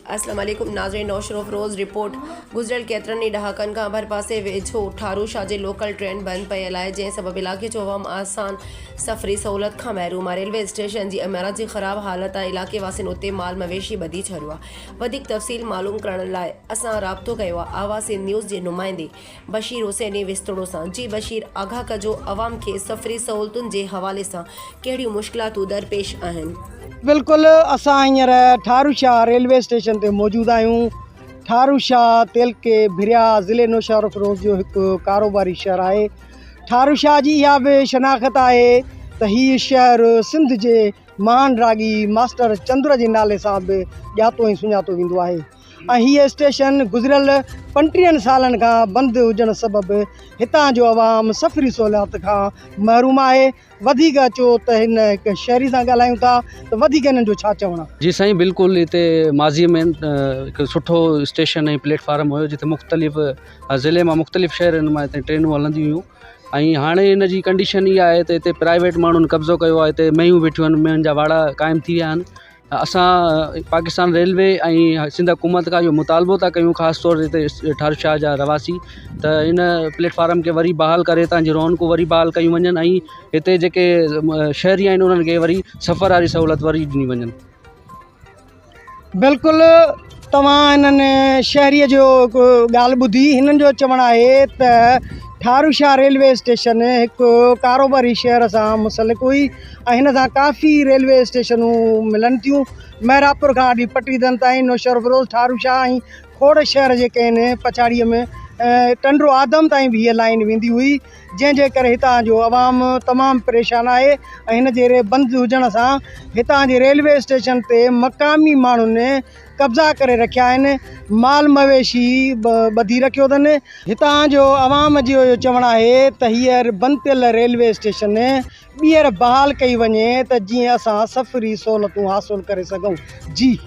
अस्सलाम वालेकुम नाज़रीन, नौशरफ रोज़ रिपोर्ट। गुज़िरियल केतिरनि ई ॾहाकनि खां भर पासे वेझो ठारू शाह जे लोकल ट्रेन बंदि पियल आहे, जंहिं सबबि इलाइक़े जो अवाम आसान सफ़री सहूलियत खां महरूम आहे। रेलवे स्टेशन जी इमारत जी ख़राब हालत आहे। इलाइक़े वासियुनि उते माल मवेशी ॿधी छॾियो आहे। वधीक तफ़सील मालूम करण लाइ असां राब्तो कयो आहे आवाज़ न्यूज़ जे नुमाइंदे बशीर हुसैनी विस्तुड़ो सां। जी बशीर, आगाह कजो अवाम खे सफ़री सहूलियतुनि जे हवाले सां कहिड़ियूं मुश्किलातूं दरपेश आहिनि? बिल्कुलु, असां हींअर ठारू शाह रेलवे स्टेशन ते मौजूदु आहियूं। ठारू शाह तेल के भिरिया ज़िले नौशहर फ़िरोज़ जो हिकु कारोबारी शहर आहे। ठारू शाह जी इहा बि शनाख़त आहे त हीउ शहरु सिंध जे महान रागी मास्टर चंद्र जे नाले सां बि ॼातो ऐं सुञातो वेंदो आहे। ऐं हीअ स्टेशन गुज़िरियल 35 सालनि खां बंदि हुजण सबबि हितां जो अवाम सफ़री सहूलियत खां महरूम आहे। वधीक अचो त हिन हिकु शहरी सां ॻाल्हायूं था त वधीक हिननि जो छा चवणु आहे? जी साईं, बिल्कुलु हिते माज़ीअ में हिकु सुठो स्टेशन ऐं प्लेटफार्म हुयो जिते मुख़्तलिफ़ ज़िले मां मुख़्तलिफ़ शहरनि मां हिते ट्रेनूं हलंदियूं हुयूं। ऐं हाणे हिन जी कंडीशन इहा आहे त हिते प्राइवेट माण्हुनि कब्ज़ो कयो आहे। हिते मयूं बीठियूं आहिनि, मेहुनि जा वाड़ा क़ाइमु थी विया आहिनि। असां पाकिस्तान रेलवे ऐं सिंध हुकूमत खां इहो मुतालबो था कयूं, ख़ासि तौर हिते ठारू शाह जा रवासी, त इन प्लेटफार्म खे वरी बहाल करे हितां जी रौनकूं वरी बहाल कयूं वञनि ऐं हिते जेके शहरी आहिनि उन्हनि खे वरी सफ़र वारी सहूलियत वरी ॾिनी वञनि। बिल्कुलु, तव्हां हिननि शहरीअ जो ॻाल्हि ॿुधी। हिननि जो चवणु आहे त ठारू शाह रेलवे स्टेशन हिकु कारोबारी शहर सां मुसलिक हुई ऐं हिन सां काफ़ी रेलवे स्टेशनूं मिलनि थियूं। मैरापुर खां वठी पटीदन ताईं, नौशहर फ़िरोज़, ठारू शाह ऐं खोड़ शहर जेके आहिनि पछाड़ीअ में टंडो आदम ताईं बि हीअ लाइन वेंदी हुई, जंहिंजे करे हितां जो अवाम तमामु परेशान आहे। ऐं हिन जे बंदि हुजण सां हितां जे रेलवे स्टेशन ते मक़ामी माण्हुनि कब्ज़ा करे रखिया आहिनि, माल मवेशी ॿधी रखियो अथनि। हितां जो अवाम जो चवणु आहे त हींअर बंदि थियल रेलवे स्टेशन ॿीहर बहाल कई वञे त जीअं असां सफ़री सहूलियतूं हासिलु करे सघूं। जी।